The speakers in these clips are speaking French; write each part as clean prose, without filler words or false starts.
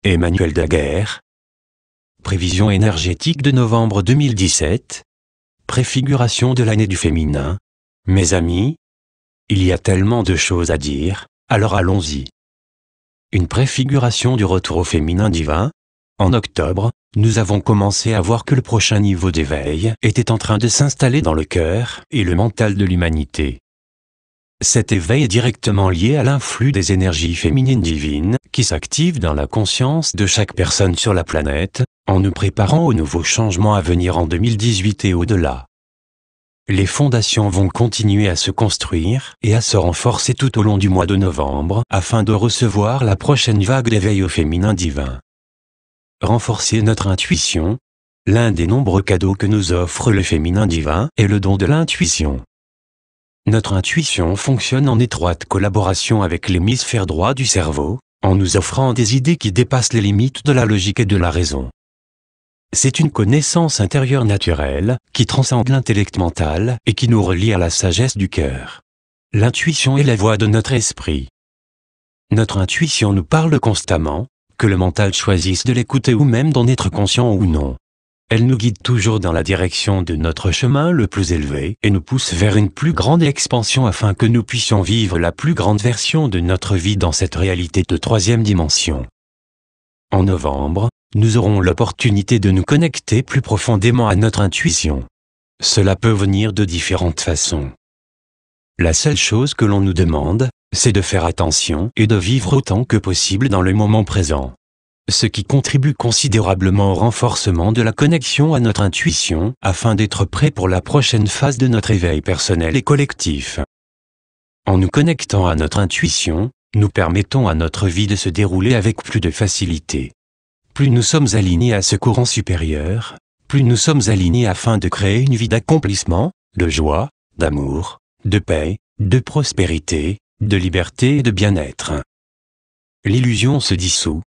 Emmanuel Daguerre. Prévision énergétique de novembre 2017. Préfiguration de l'année du féminin. Mes amis, il y a tellement de choses à dire, alors allons-y. Une préfiguration du retour au féminin divin. En octobre, nous avons commencé à voir que le prochain niveau d'éveil était en train de s'installer dans le cœur et le mental de l'humanité. Cet éveil est directement lié à l'influx des énergies féminines divines qui s'activent dans la conscience de chaque personne sur la planète, en nous préparant aux nouveaux changements à venir en 2018 et au-delà. Les fondations vont continuer à se construire et à se renforcer tout au long du mois de novembre afin de recevoir la prochaine vague d'éveil au féminin divin. Renforcer notre intuition. L'un des nombreux cadeaux que nous offre le féminin divin est le don de l'intuition. Notre intuition fonctionne en étroite collaboration avec l'hémisphère droit du cerveau, en nous offrant des idées qui dépassent les limites de la logique et de la raison. C'est une connaissance intérieure naturelle, qui transcende l'intellect mental et qui nous relie à la sagesse du cœur. L'intuition est la voix de notre esprit. Notre intuition nous parle constamment, que le mental choisisse de l'écouter ou même d'en être conscient ou non. Elle nous guide toujours dans la direction de notre chemin le plus élevé et nous pousse vers une plus grande expansion afin que nous puissions vivre la plus grande version de notre vie dans cette réalité de troisième dimension. En novembre, nous aurons l'opportunité de nous connecter plus profondément à notre intuition. Cela peut venir de différentes façons. La seule chose que l'on nous demande, c'est de faire attention et de vivre autant que possible dans le moment présent. Ce qui contribue considérablement au renforcement de la connexion à notre intuition, afin d'être prêt pour la prochaine phase de notre éveil personnel et collectif. En nous connectant à notre intuition, nous permettons à notre vie de se dérouler avec plus de facilité. Plus nous sommes alignés à ce courant supérieur, plus nous sommes alignés afin de créer une vie d'accomplissement, de joie, d'amour, de paix, de prospérité, de liberté et de bien-être. L'illusion se dissout.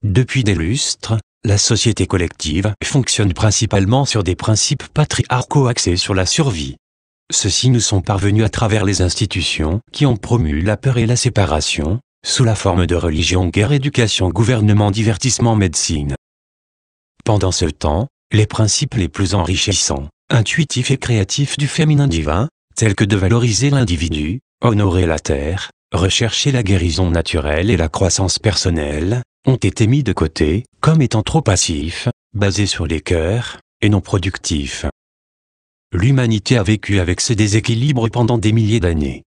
Depuis des lustres, la société collective fonctionne principalement sur des principes patriarcaux axés sur la survie. Ceux-ci nous sont parvenus à travers les institutions qui ont promu la peur et la séparation, sous la forme de religion, guerre, éducation, gouvernement, divertissement, médecine. Pendant ce temps, les principes les plus enrichissants, intuitifs et créatifs du féminin divin, tels que de valoriser l'individu, honorer la terre, rechercher la guérison naturelle et la croissance personnelle, ont été mis de côté, comme étant trop passifs, basés sur les cœurs, et non productifs. L'humanité a vécu avec ce déséquilibre pendant des milliers d'années.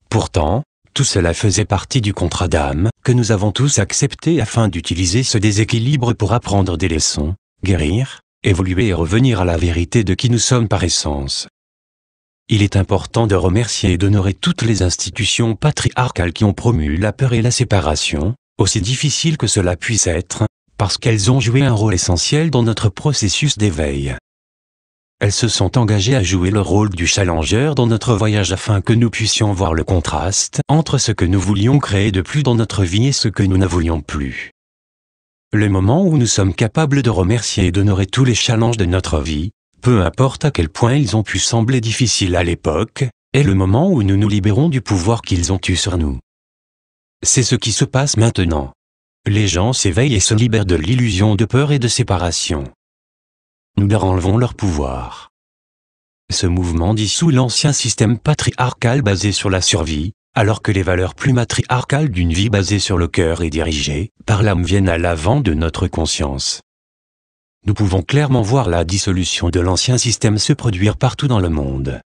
Pourtant, tout cela faisait partie du contrat d'âme que nous avons tous accepté afin d'utiliser ce déséquilibre pour apprendre des leçons, guérir, évoluer et revenir à la vérité de qui nous sommes par essence. Il est important de remercier et d'honorer toutes les institutions patriarcales qui ont promu la peur et la séparation, aussi difficile que cela puisse être, parce qu'elles ont joué un rôle essentiel dans notre processus d'éveil. Elles se sont engagées à jouer le rôle du challenger dans notre voyage afin que nous puissions voir le contraste entre ce que nous voulions créer de plus dans notre vie et ce que nous ne voulions plus. Le moment où nous sommes capables de remercier et d'honorer tous les challenges de notre vie, peu importe à quel point ils ont pu sembler difficiles à l'époque, est le moment où nous nous libérons du pouvoir qu'ils ont eu sur nous. C'est ce qui se passe maintenant. Les gens s'éveillent et se libèrent de l'illusion de peur et de séparation. Nous leur enlevons leur pouvoir. Ce mouvement dissout l'ancien système patriarcal basé sur la survie, alors que les valeurs plus matriarcales d'une vie basée sur le cœur et dirigée par l'âme viennent à l'avant de notre conscience. Nous pouvons clairement voir la dissolution de l'ancien système se produire partout dans le monde.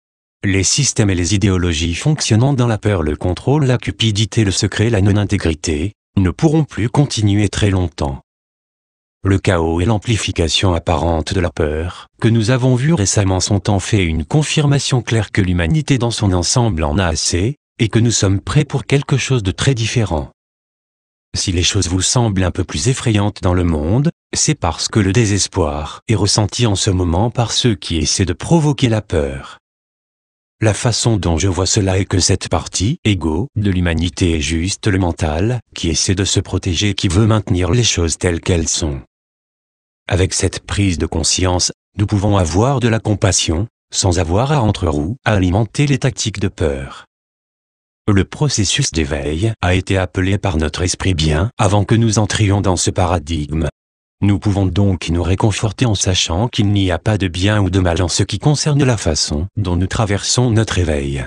Les systèmes et les idéologies fonctionnant dans la peur, le contrôle, la cupidité, le secret, la non-intégrité, ne pourront plus continuer très longtemps. Le chaos et l'amplification apparente de la peur, que nous avons vu récemment, sont en fait une confirmation claire que l'humanité dans son ensemble en a assez, et que nous sommes prêts pour quelque chose de très différent. Si les choses vous semblent un peu plus effrayantes dans le monde, c'est parce que le désespoir est ressenti en ce moment par ceux qui essaient de provoquer la peur. La façon dont je vois cela est que cette partie, égo, de l'humanité est juste le mental, qui essaie de se protéger, qui veut maintenir les choses telles qu'elles sont. Avec cette prise de conscience, nous pouvons avoir de la compassion, sans avoir à entre-roues, à alimenter les tactiques de peur. Le processus d'éveil a été appelé par notre esprit bien avant que nous entrions dans ce paradigme. Nous pouvons donc nous réconforter en sachant qu'il n'y a pas de bien ou de mal en ce qui concerne la façon dont nous traversons notre éveil.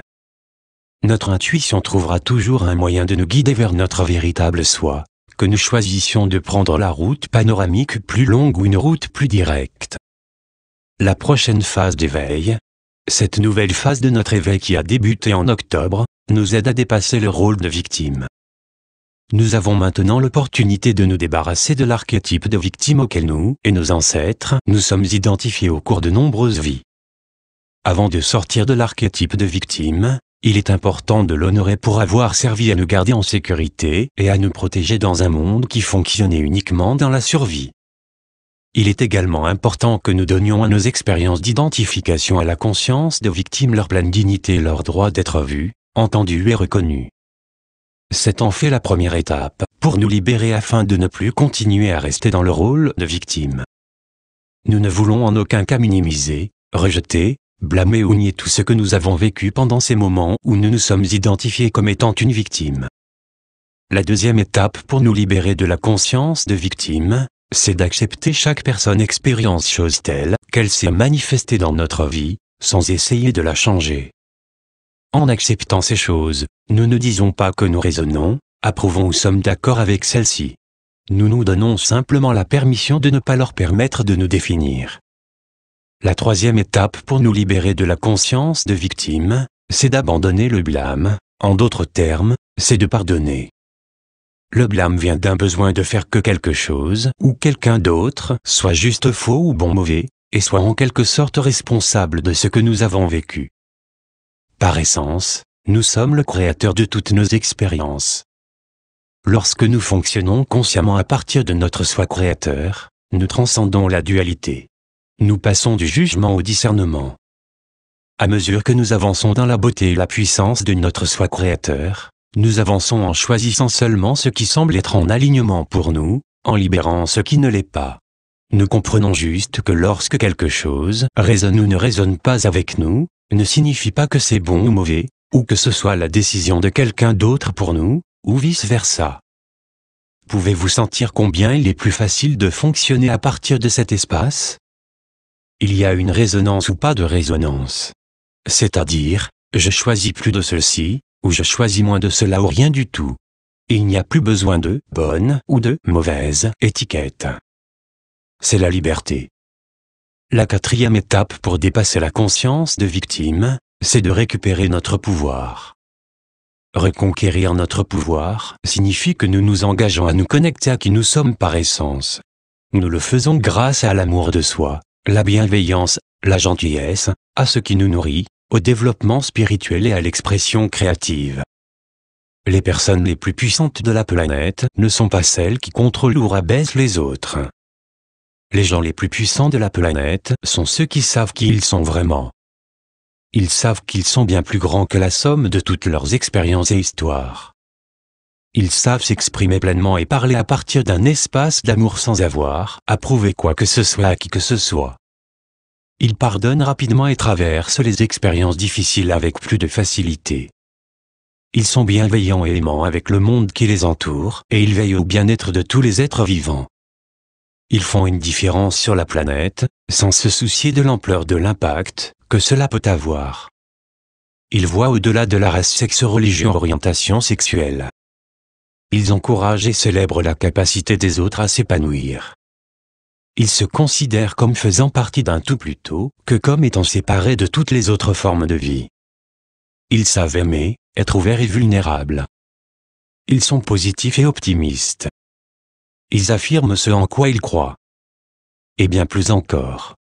Notre intuition trouvera toujours un moyen de nous guider vers notre véritable soi, que nous choisissions de prendre la route panoramique plus longue ou une route plus directe. La prochaine phase d'éveil, cette nouvelle phase de notre éveil qui a débuté en octobre, nous aide à dépasser le rôle de victime. Nous avons maintenant l'opportunité de nous débarrasser de l'archétype de victime auquel nous et nos ancêtres nous sommes identifiés au cours de nombreuses vies. Avant de sortir de l'archétype de victime, il est important de l'honorer pour avoir servi à nous garder en sécurité et à nous protéger dans un monde qui fonctionnait uniquement dans la survie. Il est également important que nous donnions à nos expériences d'identification à la conscience de victime leur pleine dignité et leur droit d'être vus, entendus et reconnus. C'est en fait la première étape pour nous libérer afin de ne plus continuer à rester dans le rôle de victime. Nous ne voulons en aucun cas minimiser, rejeter, blâmer ou nier tout ce que nous avons vécu pendant ces moments où nous nous sommes identifiés comme étant une victime. La deuxième étape pour nous libérer de la conscience de victime, c'est d'accepter chaque personne expérience chose telle qu'elle s'est manifestée dans notre vie, sans essayer de la changer. En acceptant ces choses, nous ne disons pas que nous raisonnons, approuvons ou sommes d'accord avec celles-ci. Nous nous donnons simplement la permission de ne pas leur permettre de nous définir. La troisième étape pour nous libérer de la conscience de victime, c'est d'abandonner le blâme, en d'autres termes, c'est de pardonner. Le blâme vient d'un besoin de faire que quelque chose ou quelqu'un d'autre soit juste faux ou bon mauvais, et soit en quelque sorte responsable de ce que nous avons vécu. Par essence, nous sommes le créateur de toutes nos expériences. Lorsque nous fonctionnons consciemment à partir de notre soi créateur, nous transcendons la dualité. Nous passons du jugement au discernement. À mesure que nous avançons dans la beauté et la puissance de notre soi créateur, nous avançons en choisissant seulement ce qui semble être en alignement pour nous, en libérant ce qui ne l'est pas. Nous comprenons juste que lorsque quelque chose résonne ou ne résonne pas avec nous, ne signifie pas que c'est bon ou mauvais, ou que ce soit la décision de quelqu'un d'autre pour nous, ou vice-versa. Pouvez-vous sentir combien il est plus facile de fonctionner à partir de cet espace ? Il y a une résonance ou pas de résonance. C'est-à-dire, je choisis plus de ceci, ou je choisis moins de cela ou rien du tout. Il n'y a plus besoin de bonne ou de mauvaise étiquette. C'est la liberté. La quatrième étape pour dépasser la conscience de victime, c'est de récupérer notre pouvoir. Reconquérir notre pouvoir signifie que nous nous engageons à nous connecter à qui nous sommes par essence. Nous le faisons grâce à l'amour de soi, la bienveillance, la gentillesse, à ce qui nous nourrit, au développement spirituel et à l'expression créative. Les personnes les plus puissantes de la planète ne sont pas celles qui contrôlent ou rabaissent les autres. Les gens les plus puissants de la planète sont ceux qui savent qui ils sont vraiment. Ils savent qu'ils sont bien plus grands que la somme de toutes leurs expériences et histoires. Ils savent s'exprimer pleinement et parler à partir d'un espace d'amour sans avoir à prouver quoi que ce soit à qui que ce soit. Ils pardonnent rapidement et traversent les expériences difficiles avec plus de facilité. Ils sont bienveillants et aimants avec le monde qui les entoure et ils veillent au bien-être de tous les êtres vivants. Ils font une différence sur la planète, sans se soucier de l'ampleur de l'impact que cela peut avoir. Ils voient au-delà de la race, sexe, religion, orientation sexuelle. Ils encouragent et célèbrent la capacité des autres à s'épanouir. Ils se considèrent comme faisant partie d'un tout plutôt que comme étant séparés de toutes les autres formes de vie. Ils savent aimer, être ouverts et vulnérables. Ils sont positifs et optimistes. Ils affirment ce en quoi ils croient. Et bien plus encore.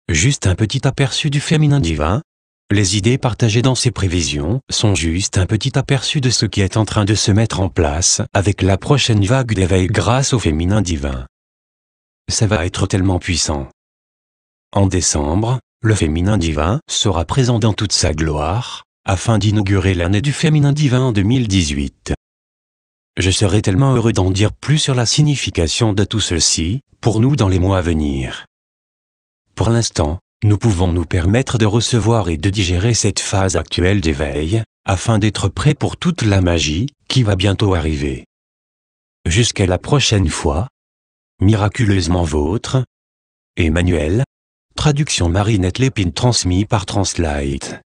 Juste un petit aperçu du féminin divin. Les idées partagées dans ces prévisions sont juste un petit aperçu de ce qui est en train de se mettre en place avec la prochaine vague d'éveil grâce au féminin divin. Ça va être tellement puissant. En décembre, le féminin divin sera présent dans toute sa gloire, afin d'inaugurer l'année du féminin divin en 2018. Je serai tellement heureux d'en dire plus sur la signification de tout ceci, pour nous dans les mois à venir. Pour l'instant, nous pouvons nous permettre de recevoir et de digérer cette phase actuelle d'éveil, afin d'être prêt pour toute la magie qui va bientôt arriver. Jusqu'à la prochaine fois. Miraculeusement vôtre. Emmanuel. Traduction Marinette Lépine transmis par Translite.